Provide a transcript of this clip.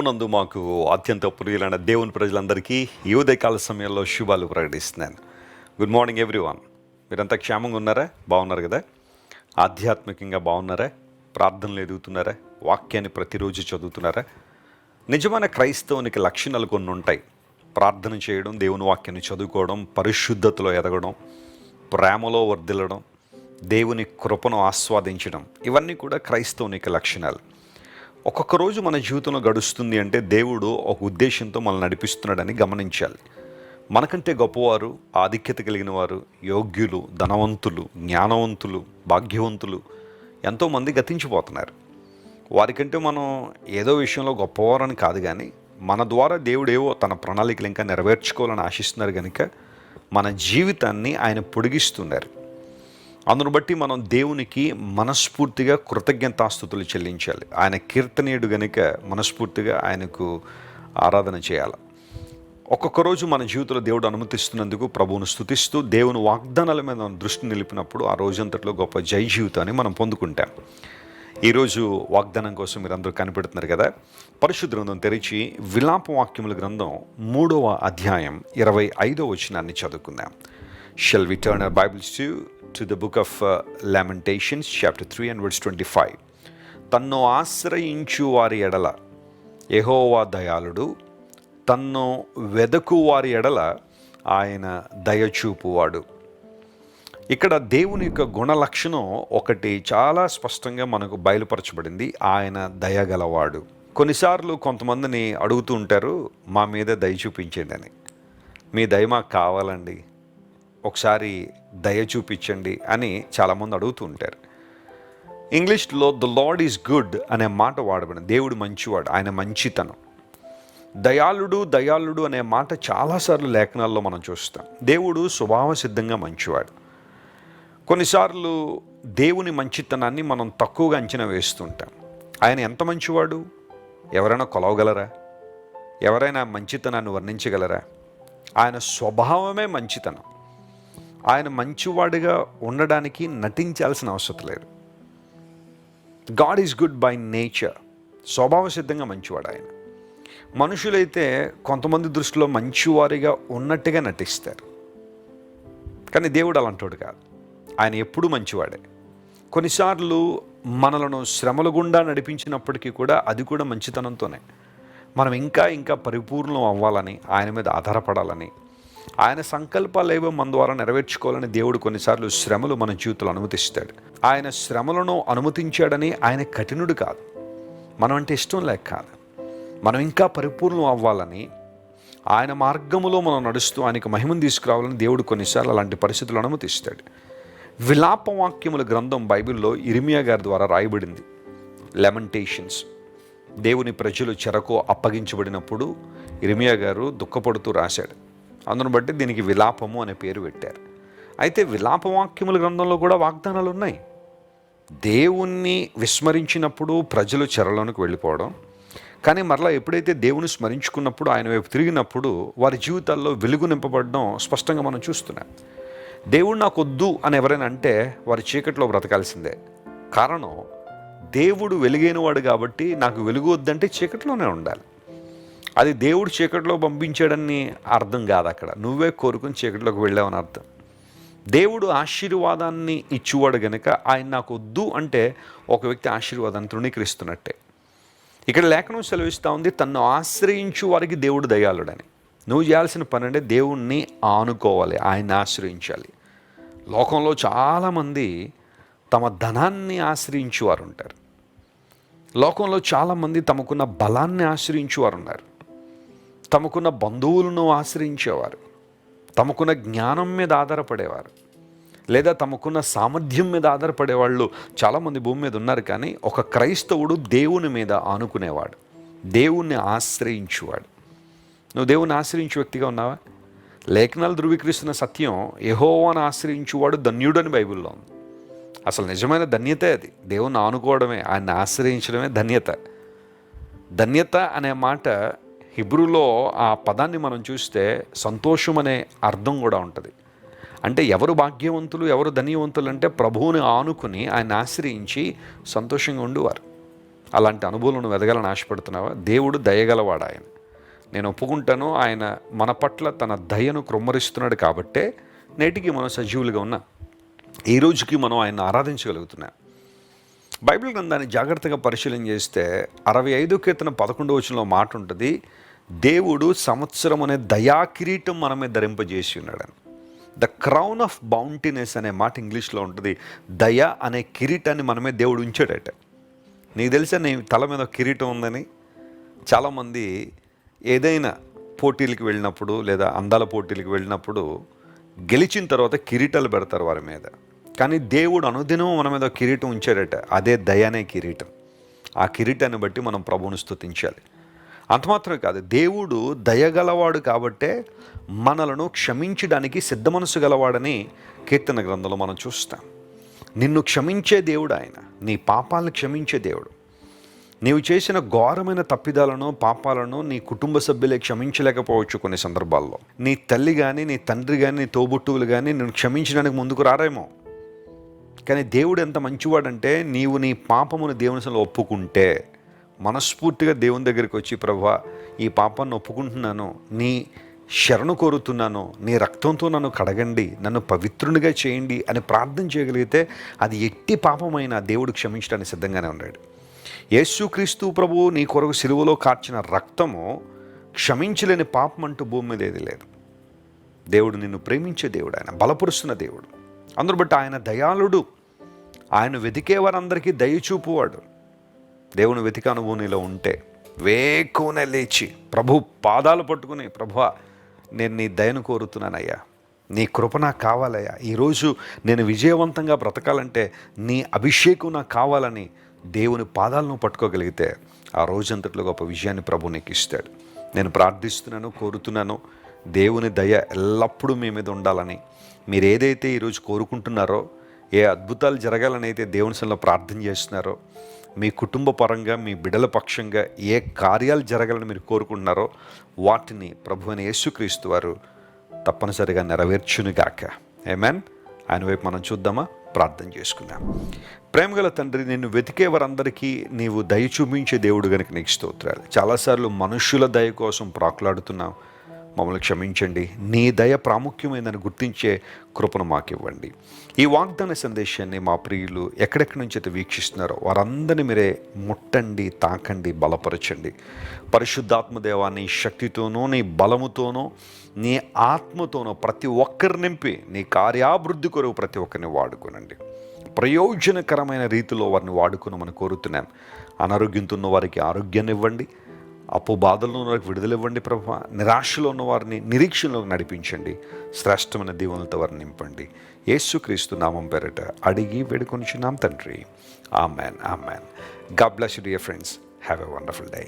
ప్రభునందు మాకు అత్యంత ప్రియులైన దేవుని ప్రజలందరికీ ఈ ఉదయకాల సమయంలో శుభాలు ప్రకటిస్తున్నాను. Good morning everyone. మీరంతా క్షేమంగా ఉన్నారా? బాగున్నారు కదా? ఆధ్యాత్మికంగా బాగున్నారా? ప్రార్థనలు ఎదుగుతున్నారా? వాక్యాన్ని ప్రతిరోజు చదువుతున్నారా? నిజమైన క్రైస్తవునికి లక్షణాలు కొన్ని ఉంటాయి. ప్రార్థన చేయడం, దేవుని వాక్యాన్ని చదువుకోవడం, పరిశుద్ధతలో ఎదగడం, ప్రేమలో వర్ధిల్లడం, దేవుని కృపను ఆస్వాదించడం, ఇవన్నీ కూడా క్రైస్తవునికి లక్షణాలు. ఒక్కొక్క రోజు మన జీవితంలో గడుస్తుంది అంటే దేవుడు ఒక ఉద్దేశంతో మనల్ని నడిపిస్తున్నాడని గమనించాలి. మనకంటే గొప్పవారు, ఆధిక్యత కలిగిన వారు, యోగ్యులు, ధనవంతులు, జ్ఞానవంతులు, భాగ్యవంతులు ఎంతోమంది గతించిపోతున్నారు. వారికంటే మనం ఏదో విషయంలో గొప్పవారని కాదు, కానీ మన ద్వారా దేవుడు ఏవో తన ప్రణాళికలు ఇంకా నెరవేర్చుకోవాలని ఆశిస్తున్నారు కనుక మన జీవితాన్ని ఆయన పొడిగిస్తున్నారు. అందును బట్టి మనం దేవునికి మనస్ఫూర్తిగా కృతజ్ఞతాస్తుతులు చెల్లించాలి. ఆయన కీర్తనీయుడు గనుక మనస్ఫూర్తిగా ఆయనకు ఆరాధన చేయాలి. ఒక్కొక్క రోజు మన జీవితంలో దేవుడు అనుమతిస్తున్నందుకు ప్రభువును స్తుతిస్తూ దేవుని వాగ్దానాల మీద మనం దృష్టి నిలిపినప్పుడు ఆ రోజంతట్లో గొప్ప జై జీవితాన్ని మనం పొందుకుంటాం. ఈరోజు వాగ్దానం కోసం మీరందరూ కనిపెడుతున్నారు కదా. పరిశుద్ధ గ్రంథం తెరిచి విలాప వాక్యముల గ్రంథం 3వ అధ్యాయం 25వ వచనాన్ని చదువుకుందాం. Shall we turn our Bibles to the book of Lamentations, chapter 3 and verse 25. తన్ను ఆశ్రయించు వారి ఎడల యెహోవా దయాళుడు, తన్ను వెదకు వారి ఎడల ఆయన దయచూపువాడు. ఇక్కడ దేవుని యొక్క గుణ లక్షణం ఒకటి చాలా స్పష్టంగా మనకు బయలుపరచబడింది. ఆయన దయగలవాడు. కొన్నిసార్లు కొంతమందిని అడుగుతూ ఉంటారు, మా మీద దయ చూపించండి అని. మీ దయ మాకు కావాలండి, ఒకసారి దయ చూపించండి అని చాలామంది అడుగుతూ ఉంటారు. ఇంగ్లీష్లో ద లార్డ్ ఈజ్ గుడ్ అనే మాట వాడబడింది. దేవుడు మంచివాడు, ఆయన మంచితనం. దయాళుడు అనే మాట చాలాసార్లు లేఖనాల్లో మనం చూస్తాం. దేవుడు స్వభావ సిద్ధంగా మంచివాడు. కొన్నిసార్లు దేవుని మంచితనాన్ని మనం తక్కువగా అంచనా వేస్తుంటాం. ఆయన ఎంత మంచివాడు ఎవరైనా కొలవగలరా? ఎవరైనా మంచితనాన్ని వర్ణించగలరా? ఆయన స్వభావమే మంచితనం. ఆయన మంచివాడిగా ఉండడానికి నటించాల్సిన అవసరం లేదు. God is good bye nature. స్వభావ సిద్ధంగా మంచివాడు ఆయన. మనుషులైతే కొంతమంది దృష్టిలో మంచివారిగా ఉన్నట్టుగా నటిస్తారు, కానీ దేవుడు అలాంటోడు కాదు. ఆయన ఎప్పుడూ మంచివాడే. కొన్నిసార్లు మనలను శ్రమల గుండా నడిపించినప్పటికీ కూడా అది కూడా మంచితనంతోనే. మనం ఇంకా పరిపూర్ణం అవ్వాలని, ఆయన మీద ఆధారపడాలని, ఆయన సంకల్పాలు ఏవో మన ద్వారా నెరవేర్చుకోవాలని దేవుడు కొన్నిసార్లు శ్రమలు మన జీవితంలో అనుమతిస్తాడు. ఆయన శ్రమలను అనుమతించాడని ఆయన కఠినుడు కాదు, మనం అంటే ఇష్టం లేక కాదు. మనం ఇంకా పరిపూర్ణం అవ్వాలని, ఆయన మార్గములో మనం నడుస్తూ ఆయనకు మహిమను తీసుకురావాలని దేవుడు కొన్నిసార్లు అలాంటి పరిస్థితులు అనుమతిస్తాడు. విలాప వాక్యముల గ్రంథం బైబిల్లో ఇర్మియా గారి ద్వారా రాయబడింది. లెమెంటేషన్స్. దేవుని ప్రజలు చెరకు అప్పగించబడినప్పుడు ఇర్మియా గారు దుఃఖపడుతూ రాశాడు. అందును బట్టి దీనికి విలాపము అనే పేరు పెట్టారు. అయితే విలాప వాక్యముల గ్రంథంలో కూడా వాగ్దానాలు ఉన్నాయి. దేవుణ్ణి విస్మరించినప్పుడు ప్రజలు చెరలోనికి వెళ్ళిపోవడం, కానీ మరలా ఎప్పుడైతే దేవుని స్మరించుకున్నప్పుడు, ఆయన వైపు తిరిగినప్పుడు వారి జీవితాల్లో వెలుగు నింపబడడం స్పష్టంగా మనం చూస్తున్నాం. దేవుడు నాకు వద్దు అని ఎవరైనా అంటే వారి చీకట్లో బ్రతకాల్సిందే. కారణం, దేవుడు వెలుగైనవాడు కాబట్టి నాకు వెలుగు వద్దంటే చీకట్లోనే ఉండాలి. అది దేవుడు చీకట్లో పంపించాడని అర్థం కాదు. అక్కడ నువ్వే కోరుకుని చీకట్లోకి వెళ్ళావని అర్థం. దేవుడు ఆశీర్వాదాన్ని ఇచ్చేవాడు గనుక ఆయన నాకు వద్దు అంటే ఒక వ్యక్తి ఆశీర్వాదాన్ని తృణీకరిస్తున్నట్టే. ఇక్కడ లేఖనం సెలవిస్తూ ఉంది, తన్ను ఆశ్రయించు వారికి దేవుడు దయాళుడని. నువ్వు చేయాల్సిన పని అంటే దేవుణ్ణి ఆనుకోవాలి, ఆయన్ని ఆశ్రయించాలి. లోకంలో చాలామంది తమ ధనాన్ని ఆశ్రయించేవారు ఉంటారు. లోకంలో చాలామంది తమకున్న బలాన్ని ఆశ్రయించేవారు ఉన్నారు. తమకున్న బంధువులను ఆశ్రయించేవారు, తమకున్న జ్ఞానం మీద ఆధారపడేవారు, లేదా తమకున్న సామర్థ్యం మీద ఆధారపడేవాళ్ళు చాలామంది భూమి మీద ఉన్నారు. కానీ ఒక క్రైస్తవుడు దేవుని మీద ఆనుకునేవాడు, దేవుణ్ణి ఆశ్రయించేవాడు. నువ్వు దేవుని ఆశ్రయించే వ్యక్తిగా ఉన్నావా? లేఖనాలు ధృవీకరిస్తున్న సత్యం, యెహోవాను ఆశ్రయించువాడు ధన్యుడు అని బైబిల్లో ఉంది. అసలు నిజమైన ధన్యతే అది. దేవుణ్ణి ఆనుకోవడమే, ఆయన్ని ఆశ్రయించడమే ధన్యత. ధన్యత అనే మాట హిబ్రూలో ఆ పదాన్ని మనం చూస్తే సంతోషం అనే అర్థం కూడా ఉంటుంది. అంటే ఎవరు భాగ్యవంతులు, ఎవరు ధన్యవంతులు అంటే ప్రభువుని ఆనుకుని ఆయన ఆశ్రయించి సంతోషంగా ఉండేవారు. అలాంటి అనుభవాలను వెదగాలని ఆశపడుతున్నావా? దేవుడు దయగలవాడు. ఆయన, నేను ఒప్పుకుంటాను, ఆయన మన పట్ల తన దయను కృమ్మరిస్తున్నాడు కాబట్టే నేటికి మనం సజీవులుగా ఉన్నాం. ఈ రోజుకి మనం ఆయన ఆరాధించగలుగుతున్నాం. బైబిల్ గ్రంథాన్ని జాగ్రత్తగా పరిశీలన చేస్తే 65 కీర్తన 11వ వచనంలో మాట ఉంటుంది, దేవుడు సంవత్సరం అనే దయా కిరీటం మన మీద ధరింపజేసి ఉన్నాడని. ద క్రౌన్ ఆఫ్ బౌంటీనెస్ అనే మాట ఇంగ్లీష్లో ఉంటుంది. దయ అనే కిరీటాన్ని మన మీద దేవుడు ఉంచాడట. నీకు తెలుసా నీ తల మీద కిరీటం ఉందని? చాలామంది ఏదైనా పోటీలకు వెళ్ళినప్పుడు లేదా అందాల పోటీలకు వెళ్ళినప్పుడు గెలిచిన తర్వాత కిరీటాలు పెడతారు వారి మీద. కానీ దేవుడు అనుదినం మన మీద కిరీటం ఉంచాడట. అదే దయ అనే కిరీటం. ఆ కిరీటాన్ని బట్టి మనం ప్రభువును స్తుతించాలి. అంత మాత్రమే కాదు, దేవుడు దయగలవాడు కాబట్టే మనలను క్షమించడానికి సిద్ధ మనసు గలవాడని కీర్తన గ్రంథంలో మనం చూస్తాం. నిన్ను క్షమించే దేవుడు ఆయన, నీ పాపాలను క్షమించే దేవుడు. నీవు చేసిన ఘోరమైన తప్పిదాలను పాపాలను నీ కుటుంబ సభ్యులే క్షమించలేకపోవచ్చు. కొన్ని సందర్భాల్లో నీ తల్లి కానీ నీ తండ్రి కానీ నీ తోబుట్టువులు కానీ నిన్ను క్షమించడానికి ముందుకు రారేమో. కానీ దేవుడు ఎంత మంచివాడంటే, నీవు నీ పాపమును దేవుని సన్నిధిలో ఒప్పుకుంటే, మనస్ఫూర్తిగా దేవుని దగ్గరికి వచ్చి, ప్రభువా ఈ పాపాన్ని ఒప్పుకుంటున్నాను, నీ శరణు కోరుతున్నాను, నీ రక్తంతో నన్ను కడగండి, నన్ను పవిత్రునిగా చేయండి అని ప్రార్థన చేయగలిగితే అది ఎట్టి పాపమైన దేవుడు క్షమించడానికి సిద్ధంగానే ఉన్నాడు. యేసుక్రీస్తు ప్రభువు నీ కొరకు సిలువలో కార్చిన రక్తము క్షమించలేని పాపం అంటూ భూమి మీద ఏది లేదు. దేవుడు నిన్ను ప్రేమించే దేవుడు, ఆయన బలపరుస్తున్న దేవుడు. అందరూ బట్టి ఆయన దయాళుడు. ఆయన వెతికే వారందరికీ దయచూపువాడు. దేవుని వెతిక అనుభవం నీలో ఉంటే వేకునే లేచి ప్రభు పాదాలు పట్టుకుని, ప్రభువా నేను నీ దయను కోరుతున్నానయ్యా, నీ కృప నాకు కావాలయ్యా, ఈరోజు నేను విజయవంతంగా బ్రతకాలంటే నీ అభిషేకం నాకు కావాలని దేవుని పాదాలను పట్టుకోగలిగితే ఆ రోజంతట్లో గొప్ప విజయాన్ని ప్రభు నీకు ఇస్తాడు. నేను ప్రార్థిస్తున్నాను, కోరుతున్నాను, దేవుని దయ ఎల్లప్పుడూ మీ మీద ఉండాలని. మీరు ఏదైతే ఈరోజు కోరుకుంటున్నారో, ఏ అద్భుతాలు జరగాలని అయితే దేవుని సన్నిధిలో ప్రార్థన చేస్తున్నారో, మీ కుటుంబ పరంగా మీ బిడ్డల పక్షంగా ఏ కార్యాలు జరగాలని మీరు కోరుకుంటున్నారో వాటిని ప్రభువైన యేసుక్రీస్తు వారు తప్పనిసరిగా నెరవేర్చునుగాక. ఆమేన్. ఆయన వైపు మనం చూద్దామా? ప్రార్థన చేసుకుందాం. ప్రేమగల తండ్రి, నిన్ను వెతికే వారందరికీ నీవు దయ చూపించే దేవుడు గనుక నీకు స్తోత్రాలు. చాలాసార్లు మనుష్యుల దయ కోసం ప్రాకులాడుతున్నాం, మమ్మల్ని క్షమించండి. నీ దయ ప్రాముఖ్యమైనదని గుర్తించే కృపను మాకు ఇవ్వండి. ఈ వాగ్దాన సందేశాన్ని మా ప్రియులు ఎక్కడెక్కడి నుంచి అయితే వీక్షిస్తున్నారో వారందరినీ మీరే ముట్టండి, తాకండి, బలపరచండి. పరిశుద్ధాత్మదేవా, నీ శక్తితోనూ నీ బలముతోనూ నీ ఆత్మతోనూ ప్రతి ఒక్కరిని నింపి నీ కార్యాభివృద్ధి కొరకు ప్రతి ఒక్కరిని వాడుకోనండి. ప్రయోజనకరమైన రీతిలో వారిని వాడుకున్నామని కోరుతున్నాం. అనారోగ్యంతో ఉన్న వారికి ఆరోగ్యాన్ని ఇవ్వండి, అప్పు బాధల్లో ఉన్న వారికి విడుదల ఇవ్వండి ప్రభువా. నిరాశలో ఉన్న వారిని నిరీక్షణలోకి నడిపించండి. శ్రేష్టమైన దీవెనలతో వారిని నింపండి. యేసుక్రీస్తు నామం పేరిట అడిగి వేడుకొనిచున్నాం తండ్రి. Amen, amen. God bless you dear friends. Have a wonderful day.